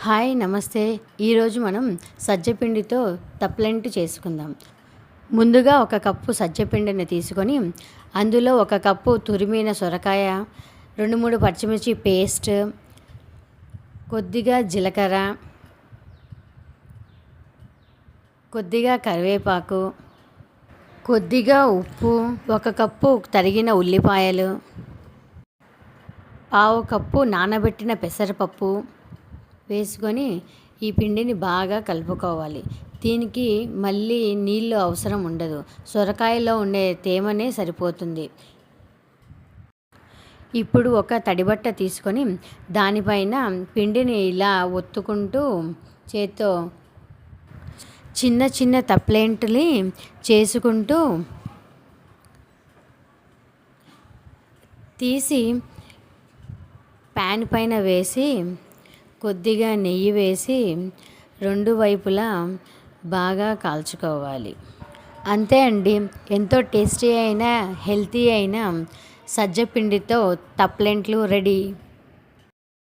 Hi నమస్తే. ఈరోజు మనం సజ్జపిండితో తప్లెంట్ చేసుకుందాం. ముందుగా ఒక కప్పు సజ్జపిండిని తీసుకొని అందులో ఒక కప్పు తురిమిన సొరకాయ, 2-3 పచ్చిమిర్చి పేస్ట్, కొద్దిగా జీలకర్ర, కొద్దిగా కరివేపాకు, కొద్దిగా ఉప్పు, ఒక కప్పు తరిగిన ఉల్లిపాయలు, పావు కప్పు నానబెట్టిన పెసరపప్పు వేసుకొని ఈ పిండిని బాగా కలుపుకోవాలి. దీనికి మళ్ళీ నీళ్ళు అవసరం ఉండదు. సొరకాయలో ఉండే తేమనే సరిపోతుంది. ఇప్పుడు ఒక తడిబట్ట తీసుకొని దానిపైన పిండిని ఇలా ఒత్తుకుంటూ చేత్తో చిన్న చిన్న తప్లెంట్ని చేసుకుంటూ తీసి ప్యాన్ పైన వేసి కొద్దిగా నెయ్యి వేసి 2 వైపులా బాగా కాల్చుకోవాలి. అంతే అండి, ఎంతో టేస్టీ అయిన హెల్తీ అయిన సజ్జ పిండితో తప్లెంట్లు రెడీ.